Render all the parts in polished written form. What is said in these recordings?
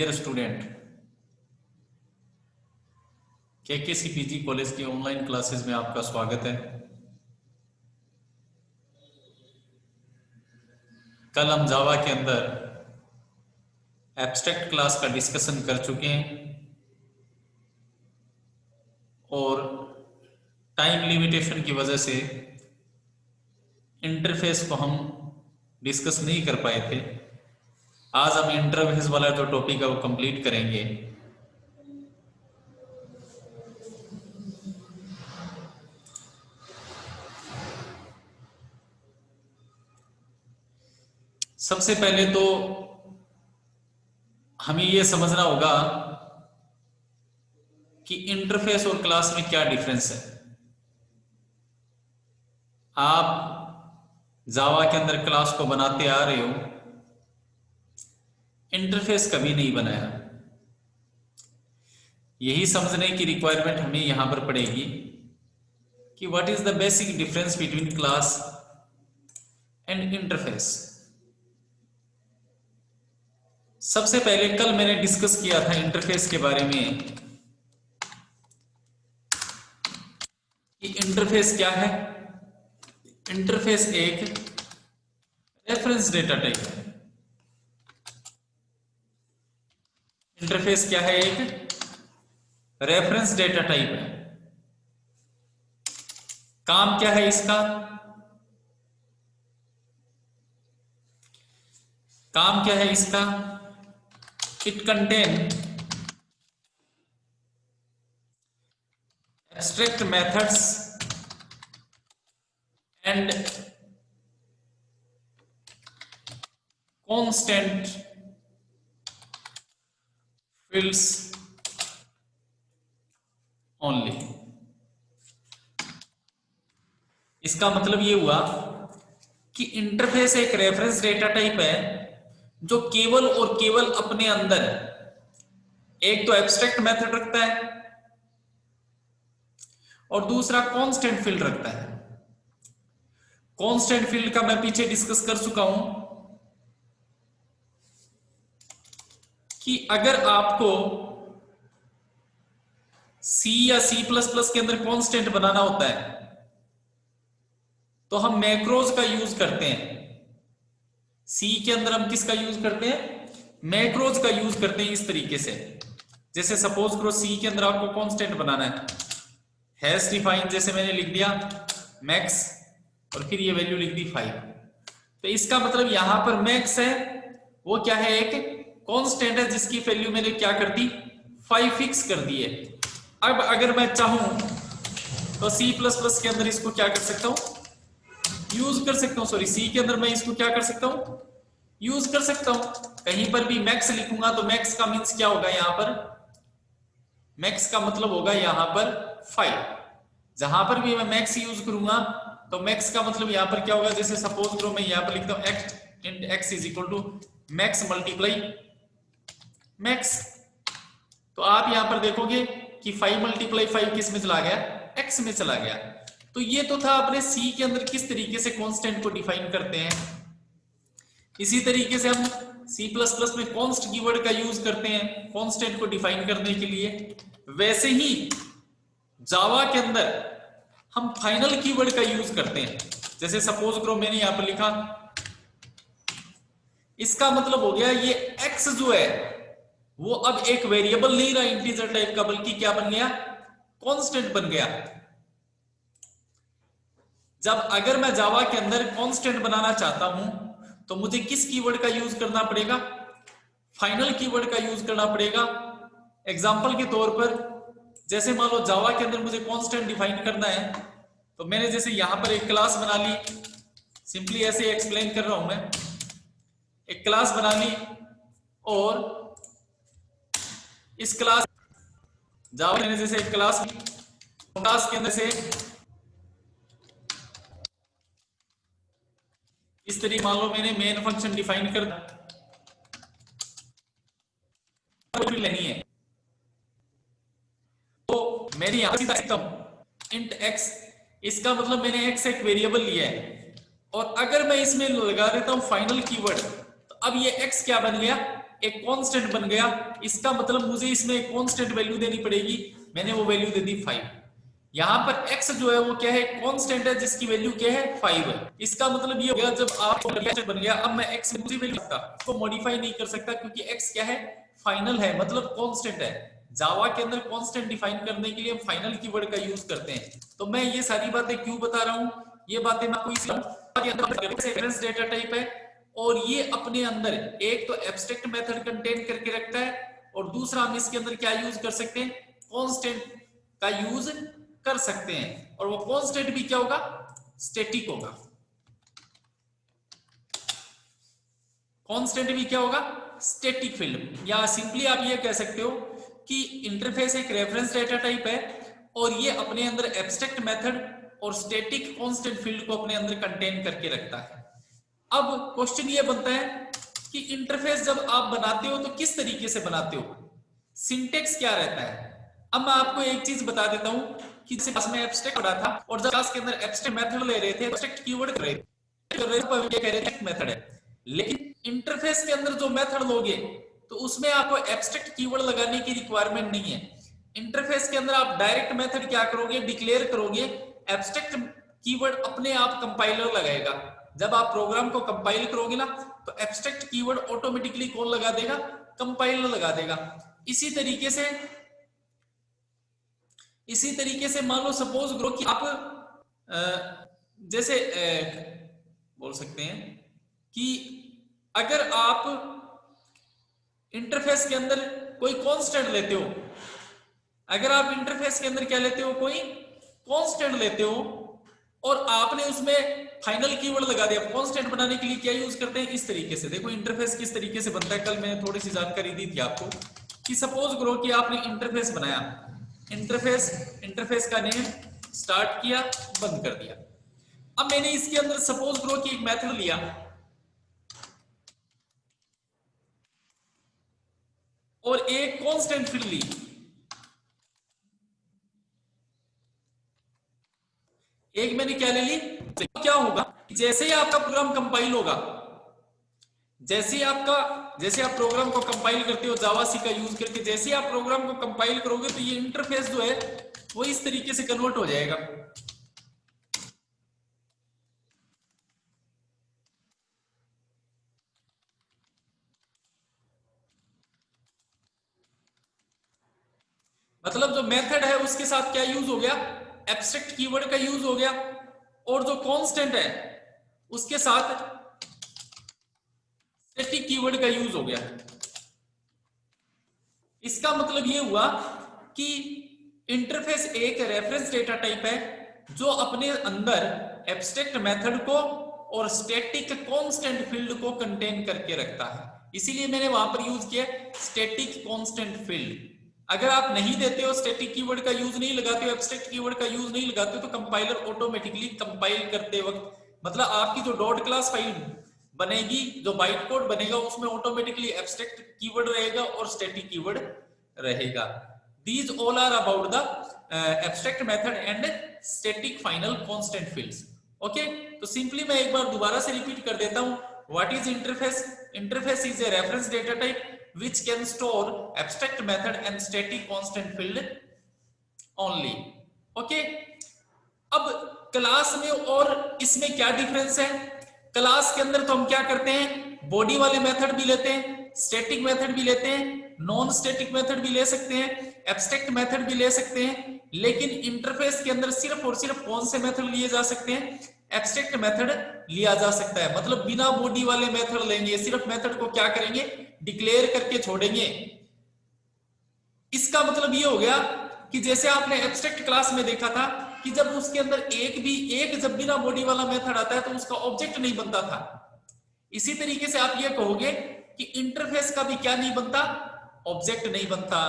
Dear student, केकेसीपीजी college की online classes में आपका स्वागत है। कल हम जावा के अंदर एब्स्ट्रैक्ट क्लास का डिस्कशन कर चुके हैं और टाइम लिमिटेशन की वजह से इंटरफेस को हम डिस्कस नहीं कर पाए थे। आज हम इंटरफेस वाला जो टॉपिक है वो कंप्लीट करेंगे। सबसे पहले तो हमें यह समझना होगा कि इंटरफेस और क्लास में क्या डिफरेंस है। आप जावा के अंदर क्लास को बनाते आ रहे हो, इंटरफेस कभी नहीं बनाया। यही समझने की रिक्वायरमेंट हमें यहां पर पड़ेगी कि what is the basic difference between class and interface. सबसे पहले कल मैंने डिस्कस किया था इंटरफेस के बारे में कि इंटरफेस क्या है। इंटरफेस एक रेफरेंस डेटा टाइप है। इंटरफेस क्या है? एक रेफरेंस डेटा टाइप है। काम क्या है इसका? काम क्या है इसका? It contain abstract methods and constant fields only. इसका मतलब ये हुआ कि इंटरफेस एक रेफरेंस डेटा टाइप है जो केवल और केवल अपने अंदर एक तो एब्स्ट्रैक्ट मेथड रखता है और दूसरा कांस्टेंट फील्ड रखता है। कांस्टेंट फील्ड का मैं पीछे डिस्कस कर चुका हूं कि अगर आपको सी या सी प्लस प्लस के अंदर कांस्टेंट बनाना होता है तो हम मैक्रोज का यूज करते हैं। सी के अंदर हम किसका यूज करते हैं? मैक्रोज का यूज करते हैं। इस तरीके से जैसे सपोज करो सी के अंदर आपको कांस्टेंट बनाना है, हैश डिफाइन जैसे मैंने लिख दिया मैक्स और फिर ये वैल्यू लिख दी 5। तो इसका मतलब यहां पर मैक्स है वो क्या है? एक कांस्टेंट है जिसकी वैल्यू मैंने क्या कर दी? 5 फिक्स कर दी है। अब अगर मैं चाहूं तो सी प्लस प्लस के अंदर इसको क्या कर सकता हूं? यूज कर सकता हूं। सॉरी, सी के अंदर मैं इसको क्या कर सकता हूं? यूज कर सकता हूं। कहीं पर भी मैक्स लिखूंगा तो मैक्स का मींस क्या होगा? यहां पर मैक्स का मतलब होगा यहां पर 5। जहां पर भी मैं मैक्स यूज करूंगा तो मैक्स का मतलब यहां पर क्या होगा? जैसे सपोज करो मैं यहां पर लिखता हूं x in x is equal to max multiply max. तो आप यहां पर देखोगे कि 5 मल्टीप्लाई 5 किस में चला गया? एक्स में चला गया। तो ये तो था अपने सी के अंदर किस तरीके से कांस्टेंट को डिफाइन करते हैं। इसी तरीके से हम सी प्लस प्लस में कॉन्स्ट कीवर्ड का यूज करते हैं कांस्टेंट को डिफाइन करने के लिए। वैसे ही जावा के अंदर हम फाइनल कीवर्ड का यूज करते हैं। जैसे सपोज करो मैंने यहां पर लिखा, इसका मतलब हो गया ये एक्स जो है वो अब एक वेरिएबल नहीं रहा इंटीजर टाइप का, बल्कि क्या बन गया? कांस्टेंट बन गया। जब अगर मैं जावा के अंदर कांस्टेंट बनाना चाहता हूं तो मुझे किस कीवर्ड का यूज करना पड़ेगा? फाइनल कीवर्ड का यूज करना पड़ेगा। एग्जांपल के तौर पर जैसे मान लो जावा के अंदर मुझे कांस्टेंट डिफाइन करना है तो मैंने जैसे यहां पर एक क्लास बना ली, सिंपली ऐसे एक्सप्लेन कर रहा हूं मैं। एक क्लास बना ली और इस क्लास जावा मैंने जैसे एक क्लास के अंदर से इस तरीके मान लो मैंने मेन फंक्शन डिफाइन कर लेनी है तो मैंने यहां सीधा एकदम इंट एक्स, इसका मतलब मैंने एक्स एक वेरिएबल लिया है और अगर मैं इसमें लगा देता हूं फाइनल कीवर्ड तो अब ये एक्स क्या बन गया? एक कांस्टेंट बन गया, इसका मतलब मुझे इसमें एक कांस्टेंट वैल्यू देनी पड़ेगी, मैंने वो वैल्यू दे दी 5। यहां पर x जो है वो क्या है, कांस्टेंट है जिसकी वैल्यू क्या है 5 है। इसका मतलब ये हो गया जब आप बन गया, अब मैं x में वैल्यू को मॉडिफाई नहीं कर सकता क्योंकि x क्या है, फाइनल है, मतलब कांस्टेंट है। जावा के अंदर कांस्टेंट डिफाइन करने के लिए हम फाइनल कीवर्ड का यूज करते हैं। तो मैं ये सारी बातें क्यों बता रहा हूं, ये बातें मैं आपको इसलिए रेफरेंस डेटा टाइप है और ये अपने अंदर एक तो एब्स्ट्रैक्ट मेथड कंटेन करके रखता है और दूसरा हम इसके अंदर क्या यूज कर सकते हैं, कांस्टेंट का यूज कर सकते हैं। और वो कांस्टेंट भी क्या होगा, स्टैटिक होगा। कांस्टेंट भी क्या होगा, स्टैटिक फील्ड। या सिंपली आप ये कह सकते हो कि इंटरफेस एक रेफरेंस डेटा टाइप है और ये अपने अंदर एब्स्ट्रैक्ट मेथड और स्टैटिक कांस्टेंट फील्ड को अपने अंदर कंटेन करके रखता है। अब क्वेश्चन ये बनता है कि इंटरफेस जब आप बनाते हो तो किस तरीके से बनाते हो, सिंटेक्स क्या रहता है। अब मैं आपको एक चीज बता देता हूं कि जैसे क्लास में एब्स्ट्रैक्ट पढ़ा था और जब क्लास के अंदर एब्स्ट्रैक्ट मेथड ले रहे थे, एब्स्ट्रैक्ट कीवर्ड कर रहे थे, कह रहे थे मेथड है, लेकिन इंटरफेस के अंदर जो मेथड लोगे तो उसमें आपको एब्स्ट्रैक्ट कीवर्ड लगाने की रिक्वायरमेंट नहीं है। इंटरफेस के अंदर आप डायरेक्ट मेथड क्या करोगे, डिक्लेयर करोगे, एब्स्ट्रैक्ट कीवर्ड अपने आप कंपाइलर लगाएगा। जब आप प्रोग्राम को कंपाइल करोगे ना तो एब्स्ट्रैक्ट कीवर्ड ऑटोमेटिकली कौन लगा देगा, कंपाइलर लगा देगा। इसी तरीके से मान लो सपोज करो कि आप जैसे बोल सकते हैं कि अगर आप इंटरफेस के अंदर कोई कांस्टेंट लेते हो, अगर आप इंटरफेस के अंदर क्या लेते हो, कोई कांस्टेंट लेते हो और आपने उसमें फाइनल कीवर्ड लगा दिया। कांस्टेंट बनाने के लिए क्या यूज करते हैं, इस तरीके से। देखो इंटरफेस किस तरीके से बनता है, कल मैंने थोड़ी सी जानकारी दी थी आपको कि सपोज करो कि आपने इंटरफेस बनाया, इंटरफेस का नेम स्टार्ट किया, बंद कर दिया। अब मैंने इसके अंदर सपोज करो कि एक मेथड लिया और एक कांस्टेंट फील्ड ली। एक मैंने क्या ले ली, क्या होगा जैसे ही आपका प्रोग्राम कंपाइल होगा, जैसे आप प्रोग्राम को कंपाइल करते हो जावा सी का यूज करके, जैसे ही आप प्रोग्राम को कंपाइल करोगे तो ये इंटरफेस जो है वो इस तरीके से कन्वर्ट हो जाएगा। मतलब जो मेथड है उसके साथ क्या यूज हो गया, एब्स्ट्रैक्ट कीवर्ड का यूज हो गया, और जो कांस्टेंट है उसके साथ स्टैटिक कीवर्ड का यूज हो गया। इसका मतलब ये हुआ कि इंटरफेस एक रेफरेंस डेटा टाइप है जो अपने अंदर एब्स्ट्रैक्ट मेथड को और स्टैटिक कांस्टेंट फील्ड को कंटेन करके रखता है। इसीलिए मैंने वहां पर यूज किया स्टैटिक कांस्टेंट फील्ड। अगर आप नहीं देते हो, स्टैटिक कीवर्ड का यूज नहीं लगाते हो, एब्स्ट्रैक्ट कीवर्ड का यूज नहीं लगाते हो, तो कंपाइलर ऑटोमेटिकली कंपाइल करते वक्त, मतलब आपकी जो डॉट क्लास फाइल बनेगी, जो बाइट कोड बनेगा, उसमें ऑटोमेटिकली एब्स्ट्रैक्ट कीवर्ड रहेगा और स्टैटिक कीवर्ड रहेगा। These all are about the abstract method and static final constant fields. Okay, तो सिंपली मैं एक बार दोबारा से रिपीट कर देता हूं। What is interface? Interface is a reference data type which can store abstract method and static constant field only. Okay, अब class में और इसमें क्या डिफरेंस है। क्लास के अंदर तो हम क्या करते हैं, बॉडी वाले मेथड भी लेते हैं, स्टैटिक मेथड भी लेते हैं, नॉन स्टैटिक मेथड भी ले सकते हैं, एब्स्ट्रैक्ट मेथड भी ले सकते हैं। लेकिन इंटरफेस के अंदर सिर्फ और सिर्फ कौन से मेथड लिए जा सकते हैं, एब्स्ट्रैक्ट मेथड लिया जा सकता है। मतलब बिना बॉडी वाले मेथड लेंगे, सिर्फ मेथड को क्या करेंगे, डिक्लेयर करके छोड़ेंगे। इसका मतलब ये हो गया कि जैसे आपने एब्स्ट्रैक्ट क्लास में देखा था कि जब उसके अंदर एक जब बिना बॉडी वाला मेथड आता है तो उसका ऑब्जेक्ट नहीं बनता था। इसी तरीके से आप ये कहोगे कि इंटरफेस का भी क्या नहीं बनता, ऑब्जेक्ट नहीं बनता।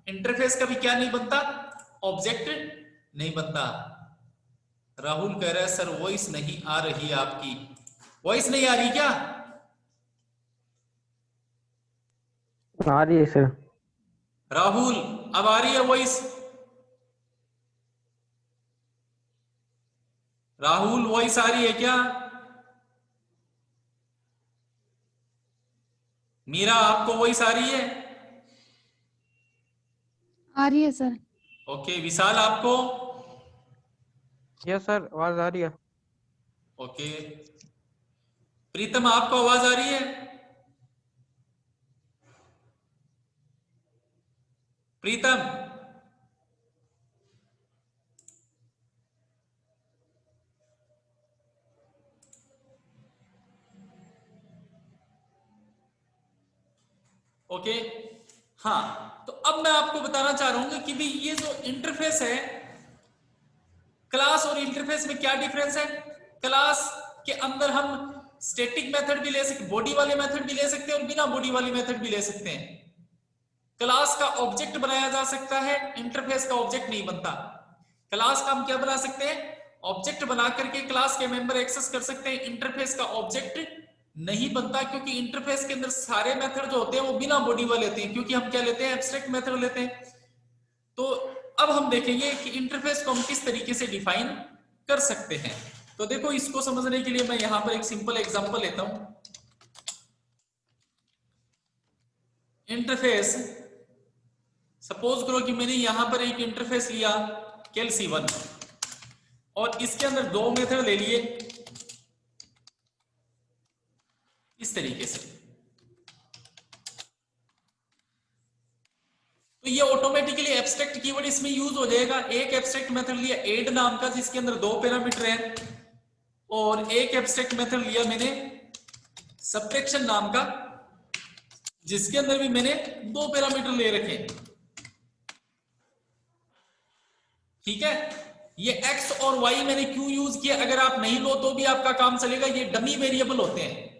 इंटरफेस का भी क्या नहीं बनता, ऑब्जेक्ट नहीं बनता। राहुल कह रहा है सर वॉइस नहीं आ रही, आपकी वॉइस नहीं आ रही क्या? आ रही है सर। राहुल अब आ रही है वॉइस? राहुल वॉइस आ रही है क्या? मीरा आपको वॉइस आ रही है? आ रही है सर। ओके, विशाल आपको? यस सर, आवाज आ रही है। ओके, प्रीतम आपको आवाज आ रही है? प्रीतम? ओके, हाँ, तो अब मैं आपको बताना चाह रहा हूं कि भाई ये जो इंटरफेस है, क्लास और इंटरफेस में क्या डिफरेंस है। क्लास के अंदर हम स्टैटिक मेथड भी ले सकते, बॉडी वाले मेथड भी ले सकते हैं और बिना बॉडी वाली मेथड भी ले सकते हैं। क्लास का ऑब्जेक्ट बनाया जा सकता है, इंटरफेस का ऑब्जेक्ट नहीं बनता। क्लास का हम क्या बना सकते हैं, ऑब्जेक्ट बना करके क्लास के मेंबर एक्सेस कर सकते हैं। इंटरफेस का ऑब्जेक्ट नहीं बनता, क्योंकि इंटरफेस के अंदर सारे मेथड जो होते हैं वो बिना बॉडी वाले होते हैं, क्योंकि हम क्या लेते हैं, एब्स्ट्रैक्ट मेथड लेते हैं। तो अब हम देखेंगे कि इंटरफेस को हम किस तरीके से डिफाइन कर सकते हैं। तो देखो, इसको समझने के लिए मैं यहां पर एक सिंपल एग्जांपल लेता हूं। इंटरफेस, सपोज करो कि मैंने यहां पर एक इंटरफेस लिया कैलसी1 और इसके अंदर दो मेथड ले लिए इस तरीके से। तो ये ऑटोमेटिकली एब्स्ट्रैक्ट कीवर्ड इसमें यूज हो जाएगा। एक एब्स्ट्रैक्ट मेथड लिया ऐड नाम का, जिसके अंदर दो पैरामीटर हैं, और एक एब्स्ट्रैक्ट मेथड लिया मैंने सब्ट्रैक्शन नाम का, जिसके अंदर भी मैंने दो पैरामीटर ले रखे। ठीक है, ये x और y मैंने क्यों यूज किया, अगर आप नहीं लो तो भी आपका काम चलेगा। ये डमी वेरिएबल होते हैं।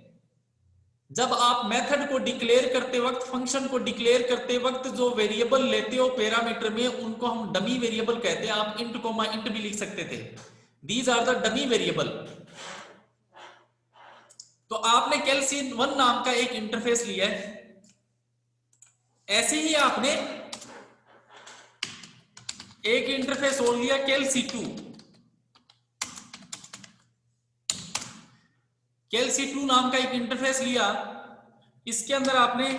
जब आप मेथड को डिक्लेयर करते वक्त, फंक्शन को डिक्लेयर करते वक्त जो वेरिएबल लेते हो पैरामीटर में, उनको हम डमी वेरिएबल कहते हैं। आप इंट कोमा इंट भी लिख सकते थे, these are the dummy variable. तो आपने कैलसी1 नाम का एक इंटरफेस लिया है, ऐसे ही आपने एक इंटरफेस और लिया कैलसी2। कैलसी2 नाम का एक इंटरफेस लिया, इसके अंदर आपने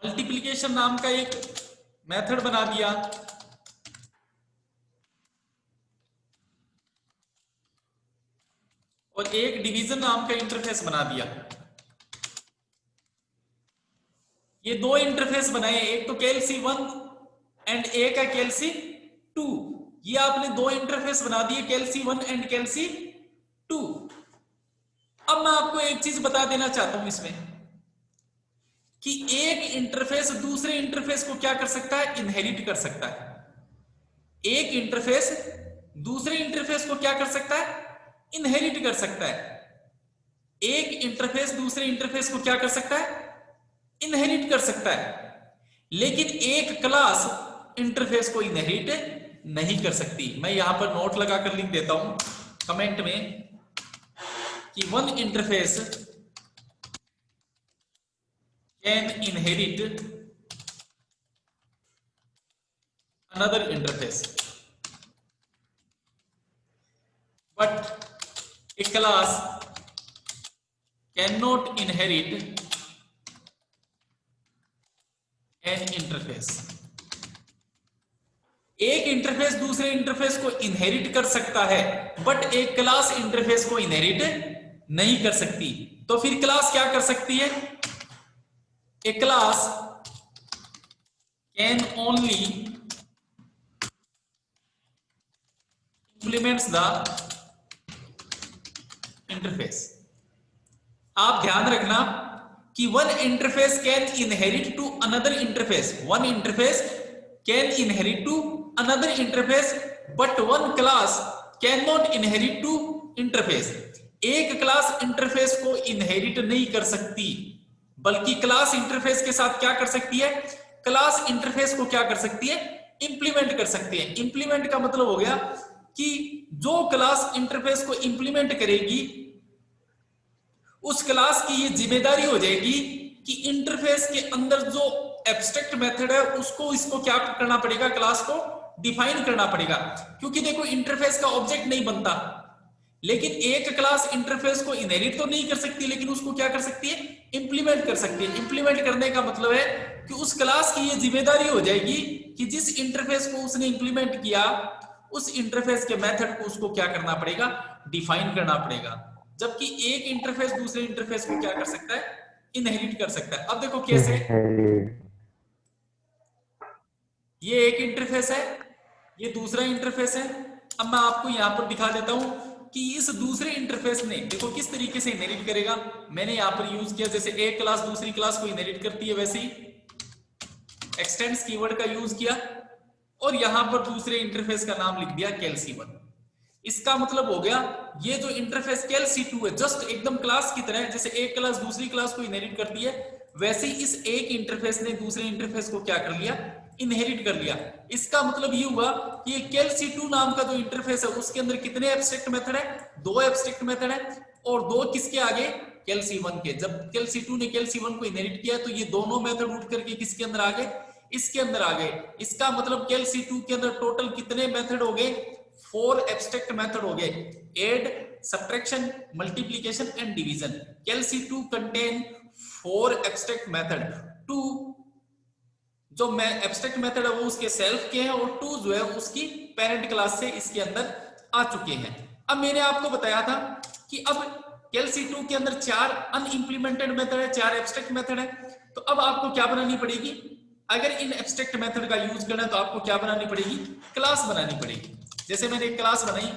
मल्टीप्लिकेशन नाम का एक मेथड बना दिया, और एक डिवीजन नाम का इंटरफेस बना दिया। ये दो इंटरफेस बनाए, एक तो कैलसी1 एंड एक है कैलसी2। ये आपने दो इंटरफेस बना दिए, कैलसी1 एंड कैलसी2। अब मैं आपको एक चीज बता देना चाहता हूं इसमें, कि एक इंटरफेस दूसरे इंटरफेस को क्या कर सकता है, इनहेरिट कर सकता है। एक इंटरफेस दूसरे इंटरफेस को क्या कर सकता है, इनहेरिट कर सकता है। एक इंटरफेस दूसरे इंटरफेस को क्या कर सकता है, इनहेरिट कर सकता है। लेकिन एक क्लास इंटरफेस को इनहेरिट नहीं कर सकती। मैं यहां पर नोट लगाकर लिख देता हूं कमेंट में कि one interface can inherit another interface, but a class cannot inherit an interface। एक इंटरफेस दूसरे इंटरफेस को इनहेरिट कर सकता है, बट एक क्लास इंटरफेस को इनहेरिट नहीं कर सकती। तो फिर क्लास क्या कर सकती है, a class can only implements the interface। आप ध्यान रखना कि one interface can inherit to another interface, one interface can inherit to another interface, but one class can not inherit to interface. एक क्लास इंटरफेस को inherit नहीं कर सकती, बल्कि क्लास इंटरफेस के साथ क्या कर सकती है, क्लास इंटरफेस को क्या कर सकती है, इंप्लीमेंट कर सकती है। इंप्लीमेंट का मतलब हो गया कि जो क्लास इंटरफेस को इंप्लीमेंट करेगी, उस क्लास की ये जिम्मेदारी हो जाएगी कि इंटरफेस के अंदर जो एब्स्ट्रैक्ट मेथड है उसको, इसको क्या करना पड़ेगा, क्लास को डिफाइन करना पड़ेगा। क्योंकि देखो इंटरफेस का ऑब्जेक्ट नहीं बनता, लेकिन एक क्लास इंटरफेस को इनहेरिट तो नहीं कर सकती, लेकिन उसको क्या कर सकती है, इंप्लीमेंट कर सकती है। इंप्लीमेंट करने का मतलब है कि उस क्लास की ये जिम्मेदारी हो जाएगी कि जिस इंटरफेस को उसने इंप्लीमेंट किया उस इंटरफेस के मेथड को उसको क्या करना पड़ेगा, डिफाइन करना पड़ेगा। जबकि एक इंटरफेस दूसरे इंटरफेस को क्या कर सकता है, इनहेरिट कर सकता है। अब देखो कैसे, ये एक इंटरफेस है, ये दूसरा इंटरफेस है। अब मैं आपको यहां पर दिखा देता हूं कि इस दूसरे इंटरफेस ने देखो किस तरीके से इनहेरिट करेगा। मैंने यहां पर यूज किया, जैसे एक क्लास दूसरी क्लास को इनहेरिट करती है वैसे ही एक्सटेंड्स कीवर्ड का यूज किया और यहां पर दूसरे इंटरफेस का नाम लिख दिया कैलसी1। इसका मतलब हो गया ये जो इंटरफेस कैलसी2 है जस्ट एकदम क्लास की तरह, जैसे एक क्लास दूसरी क्लास को इनहेरिट करती है वैसे ही इस एक इंटरफेस ने दूसरे इंटरफेस को क्या कर लिया, इनहेरिट कर लिया। इसका मतलब ये हुआ कि ये कैलसी2 नाम का जो इंटरफेस है उसके अंदर कितने एब्स्ट्रैक्ट मेथड है, 2 एब्स्ट्रैक्ट मेथड है और 2 किसके आगे, कैलसी1 के। जब कैलसी2 ने कैलसी1 को इनहेरिट किया तो ये दोनों मेथड उठ करके किसके अंदर आ गए, इसके अंदर आ गए। इसका मतलब कैलसी2 के अंदर टोटल कितने मेथड हो गए, 4 एब्स्ट्रैक्ट मेथड हो गए, add, subtraction, multiplication and division. कैलसी2 कंटेन 4 एब्स्ट्रैक्ट मेथड। 2 जो एब्स्ट्रैक्ट मेथड है वो उसके सेल्फ के हैं और 2 जो है उसकी पेरेंट क्लास से इसके अंदर आ चुके हैं। अब मैंने आपको बताया था कि अब कैलसी2 के अंदर 4 अनइंप्लीमेंटेड मेथड है, 4 एब्स्ट्रैक्ट मेथड है। तो अब आपको क्या बनानी पड़ेगी, अगर इन एब्स्ट्रैक्ट मेथड का यूज करना है तो आपको क्या बनानी पड़ेगी, क्लास बनानी पड़ेगी। जैसे मैंने एक क्लास बनाई,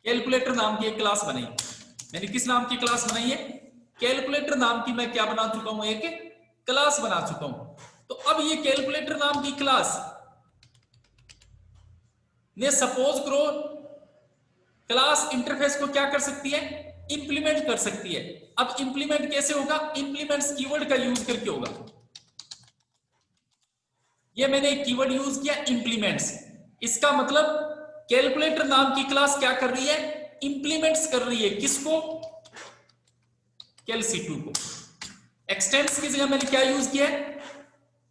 कैलकुलेटर नाम की एक क्लास बनाई। मैंने किस नाम की क्लास बनाई है, कैलकुलेटर नाम की मैं क्या बना चुका हूं, एक क्लास बना चुका हूं। तो अब ये कैलकुलेटर नाम की क्लास ने सपोज करो क्लास इंटरफेस को क्या कर सकती है, इंप्लीमेंट कर सकती है। अब इंप्लीमेंट कैसे होगा, इंप्लीमेंट्स कीवर्ड का यूज करके होगा। ये मैंने एक कीवर्ड यूज किया इंप्लीमेंट्स। इसका मतलब कैलकुलेटर नाम की क्लास क्या कर रही है, इंप्लीमेंट्स कर रही है किसको, कैलसी2 को। एक्सटेंड्स की जगह मैंने क्या यूज किया है,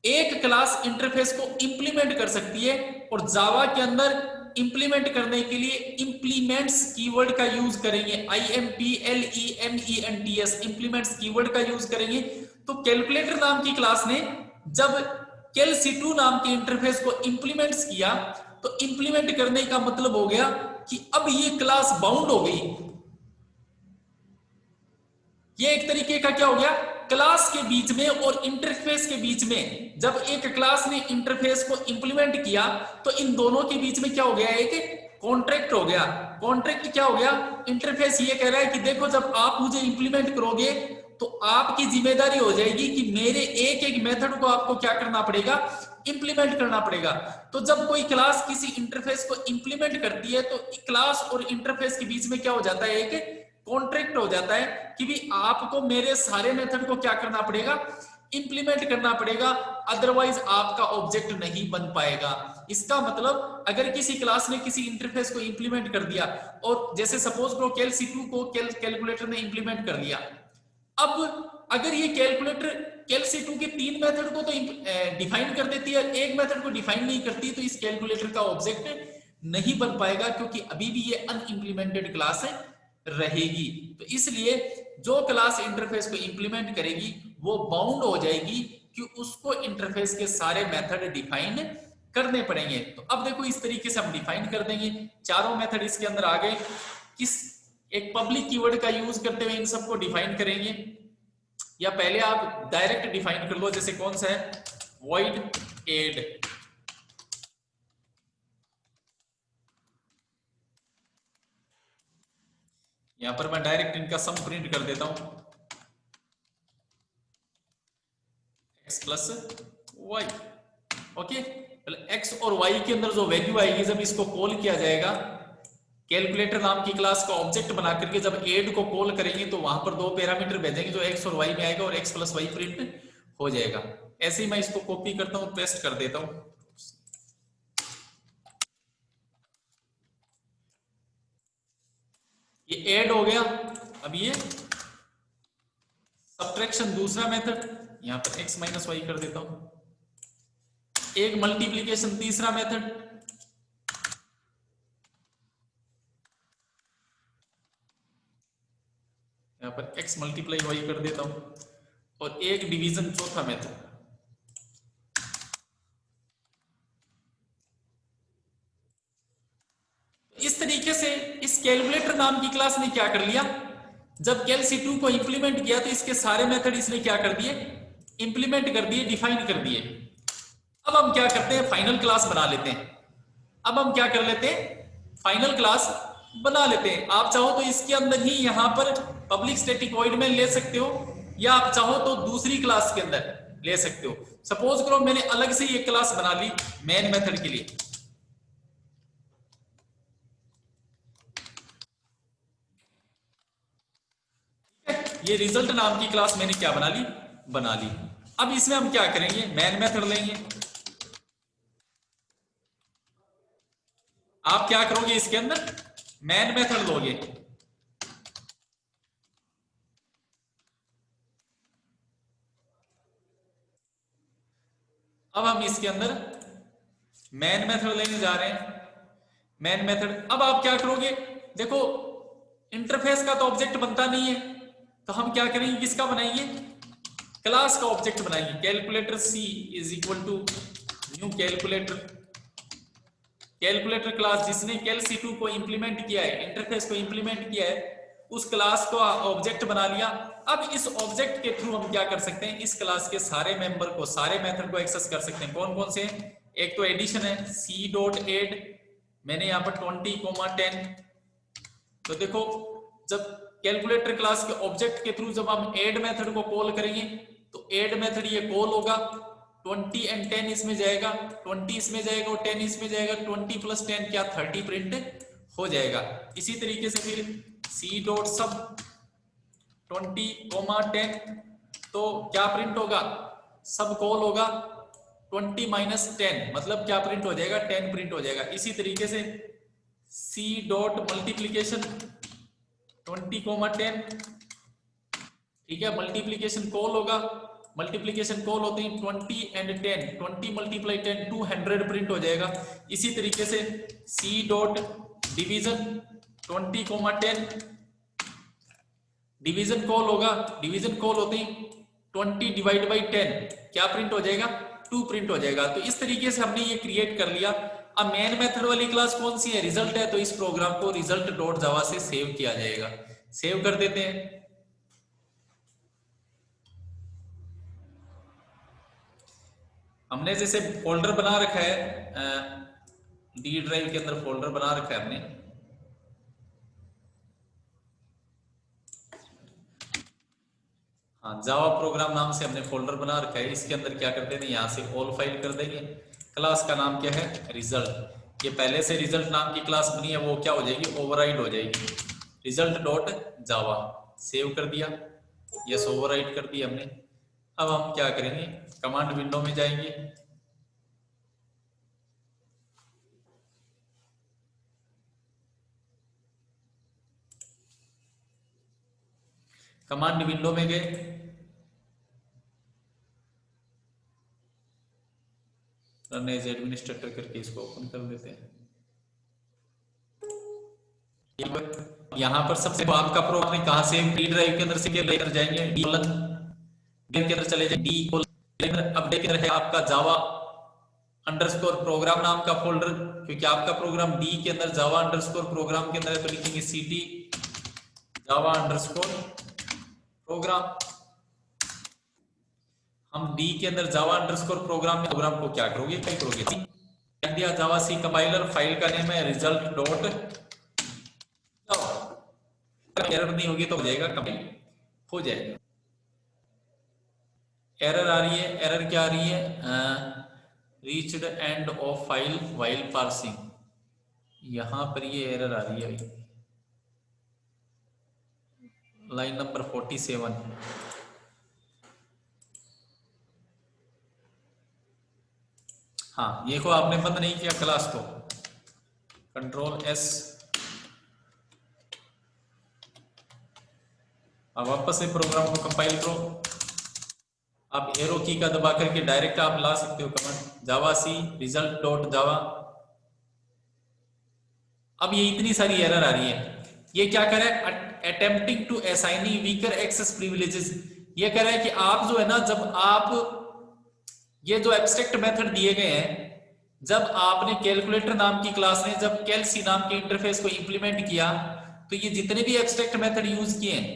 एक क्लास इंटरफेस को इंप्लीमेंट कर सकती है और जावा के अंदर इंप्लीमेंट करने के लिए इंप्लीमेंट्स कीवर्ड का यूज करेंगे, IMPLEMENTS, इंप्लीमेंट्स कीवर्ड का यूज करेंगे। तो कैलकुलेटर नाम की क्लास ने जब कैलसी2 नाम के इंटरफेस को इंप्लीमेंट्स किया तो इंप्लीमेंट करने का मतलब हो गया कि अब ये क्लास बाउंड हो गई। ये एक तरीके का क्या हो गया, क्लास के बीच में और इंटरफेस के बीच में जब एक क्लास ने इंटरफेस को इंप्लीमेंट किया तो इन दोनों के बीच में क्या हो गया, एक कॉन्ट्रैक्ट हो गया। कॉन्ट्रैक्ट क्या हो गया, इंटरफेस ये कह रहा है कि देखो जब आप मुझे इंप्लीमेंट करोगे तो आपकी जिम्मेदारी हो जाएगी कि मेरे एक एक मेथड को आपको क्या करना पड़ेगा, इंप्लीमेंट करना पड़ेगा। तो जब कोई क्लास किसी इंटरफेस को इंप्लीमेंट करती है तो क्लास और इंटरफेस के बीच में क्या हो जाता है, एक कॉन्ट्रैक्ट हो जाता है कि भी आपको मेरे सारे मेथड को क्या करना पड़ेगा, इंप्लीमेंट करना पड़ेगा, अदरवाइज आपका ऑब्जेक्ट नहीं बन पाएगा। इसका मतलब अगर किसी क्लास ने किसी इंटरफेस को इंप्लीमेंट कर दिया और जैसे सपोज करो कैलसी2 को कैलकुलेटर ने इंप्लीमेंट कर दिया, अब अगर ये कैलकुलेटर कैलसी2 के 3 मेथड को तो डिफाइन कर देती है, एक मेथड को डिफाइन नहीं करती, तो इस कैलकुलेटर का ऑब्जेक्ट नहीं बन पाएगा क्योंकि अभी भी ये अनइंप्लीमेंटेड क्लास है रहेगी। तो इसलिए जो क्लास इंटरफेस को इंप्लीमेंट करेगी वो बाउंड हो जाएगी कि उसको इंटरफेस के सारे मेथड डिफाइन करने पड़ेंगे। तो अब देखो इस तरीके से हम डिफाइन कर देंगे, चारों मेथड इसके अंदर आ गए। किस एक पब्लिक कीवर्ड का यूज करते हुए इन सबको डिफाइन करेंगे, या पहले आप डायरेक्ट डिफाइन कर लो, जैसे कौन सा है, void add। यहां पर मैं डायरेक्ट इनका सम प्रिंट कर देता हूं, x plus y. Okay, x और y के अंदर जो वैल्यू आएगी जब इसको कॉल किया जाएगा, कैलकुलेटर नाम की क्लास का ऑब्जेक्ट बना करके जब एड को कॉल करेंगे तो वहां पर 2 पैरामीटर भेजेंगे जो x और y में आएगा और x प्लस वाई प्रिंट हो जाएगा। ऐसे ही मैं इसको कॉपी करता हूं, पेस्ट कर देता हूं। ये ऐड हो गया। अब ये सब्ट्रैक्शन दूसरा मेथड, यहां पर x माइनस वाई कर देता हूं। एक मल्टीप्लीकेशन तीसरा मेथड, पर x मल्टीप्लाई y कर देता हूं और एक डिवीजन चौथा मेथड। इस तरीके से इस कैलकुलेटर नाम की क्लास ने क्या कर लिया, जब कैल C2 को इंप्लीमेंट किया तो इसके सारे मेथड इसने क्या कर दिए, इंप्लीमेंट कर दिए, डिफाइन कर दिए। अब हम क्या करते हैं, फाइनल क्लास बना लेते हैं। अब हम क्या कर लेते हैं, फाइनल क्लास बना लेते हैं। आप चाहो तो इसके अंदर ही यहां पर पब्लिक स्टैटिक वॉइड में ले सकते हो, या आप चाहो तो दूसरी क्लास के अंदर ले सकते हो। सपोज करो मैंने अलग से एक क्लास बना ली मेन मेथड के लिए। ये रिजल्ट नाम की क्लास मैंने क्या बना ली। अब इसमें हम क्या करेंगे, मेन मेथड लेंगे। आप क्या करोगे, इसके अंदर मेन मेथड लोगे। अब हम इसके अंदर मेन मेथड लेने जा रहे हैं। मेन मेथड, अब आप क्या करोगे, देखो इंटरफेस का तो ऑब्जेक्ट बनता नहीं है, तो हम क्या करेंगे, किसका बनाएंगे, क्लास का ऑब्जेक्ट बनाएंगे। Calculator C is equal to new calculator. Calculator class जिसने कैल C2 को इंप्लीमेंट किया है, इंटरफेस को इंप्लीमेंट किया है, उस क्लास को ऑब्जेक्ट बना लिया। अब इस ऑब्जेक्ट के थ्रू हम क्या कर सकते हैं, इस क्लास के सारे मेंबर को, सारे मेथड को एक्सेस कर सकते हैं। कौन कौन से, एक तो एडिशन है, C.add, मैंने यहाँ पर 20,10। तो देखो जब कैलकुलेटर क्लास के ऑब्जेक्ट के थ्रू जब हम ऐड मेथड को कॉल करेंगे तो ऐड मेथड ये कॉल होगा, 20 and 10 इसमें जाएगा, 20 इसमें जाएगा और 10 इसमें जाएगा, 20 + 10 क्या 30 प्रिंट हो जाएगा। इसी तरीके से फिर C.sub 20,10, तो क्या प्रिंट होगा, सब कॉल होगा, 20 - 10 मतलब क्या प्रिंट हो जाएगा, 10 प्रिंट हो जाएगा। इसी तरीके से C.multiplication 20,10, ठीक है, मल्टीप्लीकेशन कॉल होगा, मल्टीप्लीकेशन कॉल होते हैं 20 and 10, 20 × 10 200 प्रिंट हो जाएगा। इसी तरीके से C.division 20,10, डिवीजन कॉल होगा, डिवीजन कॉल होते हैं 20 / 10, क्या प्रिंट हो जाएगा, 2 प्रिंट हो जाएगा। तो इस तरीके से हमने ये क्रिएट कर लिया। अब मेन मेथड वाली क्लास कौन सी है, रिजल्ट है, तो इस प्रोग्राम को result.java से सेव किया जाएगा। सेव कर देते हैं। हमने जैसे फोल्डर बना रखा है, डी ड्राइव के अंदर फोल्डर बना रखा है हमने। हाँ, जावा प्रोग्राम नाम से हमने फोल्डर बना रखा है। इसके अंदर क्या करते हैं, यहाँ से ऑल फाइल कर देंगे। क्लास का नाम क्या है, रिजल्ट। ये पहले से रिजल्ट नाम की क्लास बनी है, वो क्या हो जाएगी, ओवरराइड हो जाएगी। result.java सेव कर दिया, यस ओवरराइड कर दिया हमने। अब हम क्या करेंगे, कमांड विंडो में जाएंगे। कमांड विंडो में गए, रन एज एडमिनिस्ट्रेटर करके इसको ओपन कर देते हैं। यहां पर सबसे आपका प्रोग्राम कहां से, डी ड्राइव के अंदर से लेकर जाएंगे, डी के अंदर चले जाएंगे, डी अपडेट के अंदर है आपका जावा अंडरस्कोर प्रोग्राम नाम का फोल्डर, क्योंकि आपका प्रोग्राम डी के अंदर जावा अंडरस्कोर प्रोग्राम के अंदर है, तो लिखेंगे cd जावा अंडरस्कोर प्रोग्राम। हम डी के अंदर जावा अंडरस्कोर प्रोग्राम में प्रोग्राम को क्या करोगे, क्या करोगे, दिया जावा सी कंपाइलर, फाइल का नेम है result.java। एरर नहीं होगी तो हो जाएगा, कंपाइल हो जाएगा। एरर आ रही है, एरर क्या आ रही है, reached end of file while parsing, यहां पर ये एरर आ रही है लाइन नंबर 47। हाँ, ये को आपने बंद नहीं किया क्लास को, Ctrl+S। अब वापस से प्रोग्राम को कंपाइल करो। आप एरो की का दबा करके डायरेक्ट आप ला सकते हो कमांड, जावा सी result.java। अब ये इतनी सारी एरर आ रही है, ये क्या करे, attempting to assigning weaker access privileges. ये कह रहा है कि आप जो है ना, जब आप ये जो एब्स्ट्रैक्ट मेथड दिए गए हैं, जब आपने कैलकुलेटर नाम की क्लास ने जब कैलसी नाम के इंटरफेस को इंप्लीमेंट किया, तो ये जितने भी एब्स्ट्रैक्ट मेथड यूज किए हैं,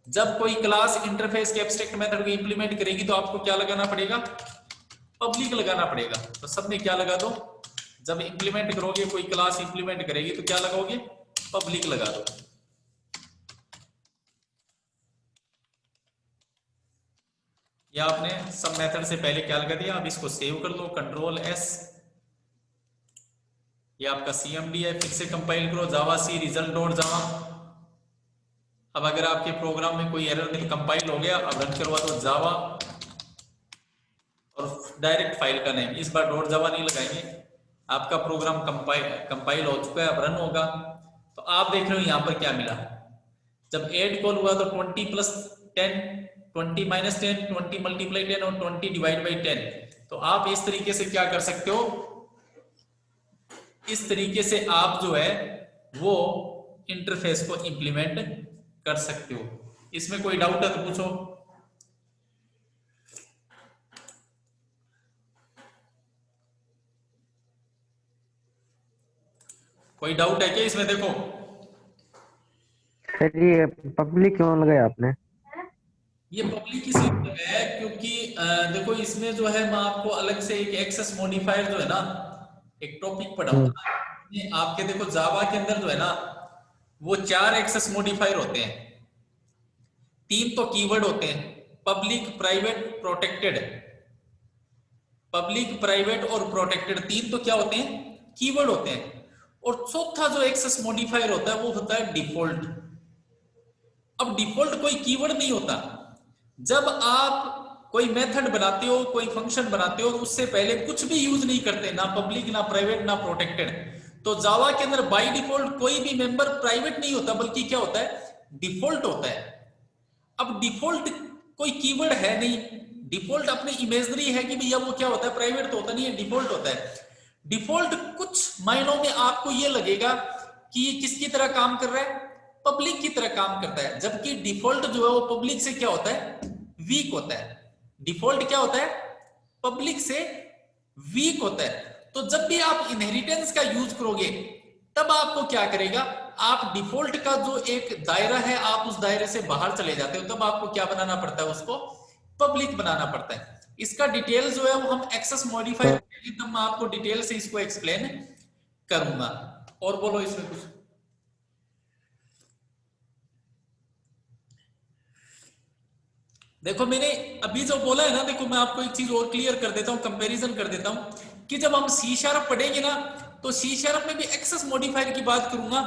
जब कोई क्लास इंटरफेस के एब्स्ट्रैक्ट मेथड को इंप्लीमेंट करेगी तो आपको क्या लगाना पड़ेगा? पब्लिक लगाना पड़ेगा। तो सबने क्या लगा दो, जब इंप्लीमेंट करोगे, कोई क्लास इंप्लीमेंट करेगी तो क्या लगाओगे? पब्लिक लगा दो। या आपने सब मेथड से पहले क्या लगा दिया? अब इसको सेव कर लो, कंट्रोल एस, ये आपका CMD है। फिर से कंपाइल करो, जावा सी रिजल्ट डॉट जावा। अब अगर आपके प्रोग्राम में कोई एरर नहीं, कंपाइल हो गया, अब रन करवा दो जावा और डायरेक्ट फाइल का नेम, इस बार डॉट जावा नहीं लगाएंगे। आपका प्रोग्राम कंपाइल हो चुका है, अब रन होगा। तो आप देख रहे हो यहां पर क्या मिला, जब ऐड कॉल हुआ तो 20 + 10, 20 - 10, 20 × 10 और 20 / 10। तो आप इस तरीके से क्या कर सकते हो, इस तरीके से आप जो है वो इंटरफेस को इंप्लीमेंट कर सकते हो। इसमें कोई डाउट है तो पूछो। कोई डाउट है क्या इसमें? देखो सर ये पब्लिक क्यों लगाया आपने? ये पब्लिक इसलिए लगाया है क्योंकि देखो इसमें जो है मैं आपको अलग से एक एक्सेस मॉडिफायर जो है ना, एक टॉपिक पढ़ाऊंगा। ये आपके देखो जावा के अंदर जो है ना, वो 4 एक्सेस मॉडिफायर होते हैं। 3 तो कीवर्ड होते हैं, public, private, protected. Public, private और प्रोटेक्टेड 3 तो क्या होते हैं? कीवर्ड होते हैं। और चौथा जो एक्सेस मॉडिफायर होता है वो होता है डिफॉल्ट। अब डिफॉल्ट कोई कीवर्ड नहीं होता। जब आप कोई मेथड बनाते हो, कोई फंक्शन बनाते हो, उससे पहले कुछ भी यूज नहीं करते, ना पब्लिक, ना प्राइवेट, ना प्रोटेक्टेड। तो जावा के अंदर बाय डिफॉल्ट कोई भी मेंबर प्राइवेट नहीं होता, बल्कि क्या होता है? डिफॉल्ट होता है। अब डिफॉल्ट कोई कीवर्ड है नहीं, डिफॉल्ट अपनी इमेजनरी है कि भैया वो क्या होता है, प्राइवेट तो होता नहीं है, डिफॉल्ट होता है। डिफॉल्ट कुछ मायनों में आपको ये लगेगा कि ये किसकी तरह काम कर रहा है? पब्लिक की तरह काम करता है। जबकि डिफॉल्ट जो है वो पब्लिक से क्या होता है? वीक होता है। डिफॉल्ट क्या होता है? पब्लिक से वीक होता है। तो जब भी आप इनहेरिटेंस का यूज करोगे, तब आपको क्या करेगा? आप डिफॉल्ट का जो एक दायरा है, आप उस दायरे से बाहर चले जाते हो। तब आपको क्या बनाना पड़ता है? उसको पब्लिक बनाना पड़ता है। इसका डिटेल जो है वो हम एक्सेस मॉडिफायर करेंगे, तब मैं आपको डिटेल से इसको एक्सप्लेन करूंगा। और बोलो इसमें कुछ। देखो मैंने अभी जो बोला है ना, देखो मैं आपको एक चीज और क्लियर कर देता हूं, कंपैरिजन कर देता हूं कि जब हम C# पढ़ेंगे ना, तो C# में भी एक्सेस मॉडिफायर की बात करूंगा,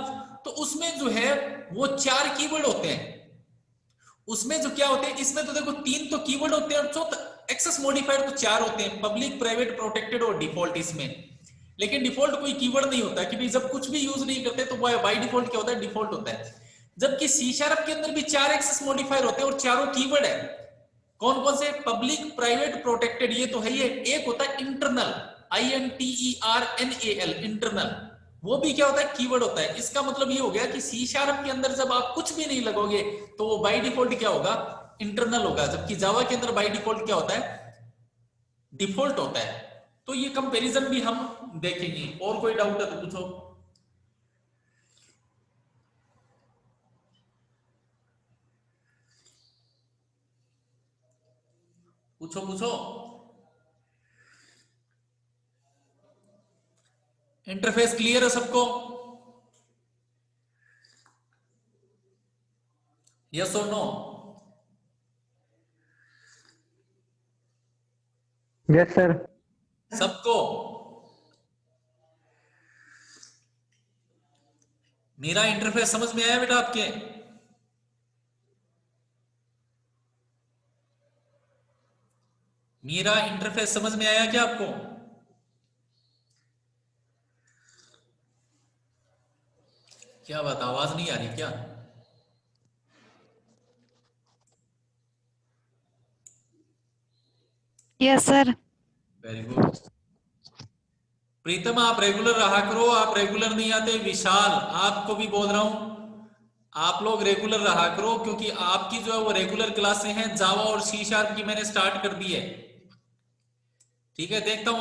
तो उसमें जो है वो 4 कीवर्ड होते हैं। उसमें जो क्या होते हैं, इसमें तो देखो 3 तो कीवर्ड होते हैं और चौथा एक्सेस मॉडिफायर तो 4 होते हैं, पब्लिक, प्राइवेट, प्रोटेक्टेड और डिफॉल्ट इसमें। लेकिन डिफॉल्ट कोई कीवर्ड नहीं होता कि भाई जब कुछ भी यूज नहीं करते तो बाय डिफॉल्ट क्या होता है? डिफॉल्ट होता है। जबकि C# के अंदर भी 4 एक्सेस मॉडिफायर होते हैं और चारों कीवर्ड है। कौन कौन से? पब्लिक, प्राइवेट, प्रोटेक्टेड, ये तो है ही। एक होता है इंटरनल, INTERNAL, इंटरनल। वो भी क्या होता है? कीवर्ड होता है। इसका मतलब ये हो गया कि C# के अंदर जब आप कुछ भी नहीं लगोगे तो वो बाय डिफॉल्ट क्या होगा? इंटरनल होगा। जबकि जावा के अंदर बाय डिफॉल्ट क्या होता है? डिफॉल्ट होता है। तो ये कंपैरिजन भी हम देखेंगे। और कोई डाउट है तो पूछो। पूछो पूछो। इंटरफेस क्लियर है सबको? यस और नो? Yes sir. सबको? मेरा इंटरफेस समझ में आया बेटा आपके? मेरा इंटरफेस समझ में आया क्या आपको? क्या बात, आवाज नहीं आ रही क्या? Yes sir. Very good. Pritam आप रेगुलर रहा करो, आप रेगुलर नहीं आते। विशाल आपको भी बोल रहा हूं, आप लोग रेगुलर रहा करो, क्योंकि आपकी जो है वो रेगुलर क्लासें हैं जावा और सी शार्प की मैंने स्टार्ट कर दी है। ठीक है, देखता हूं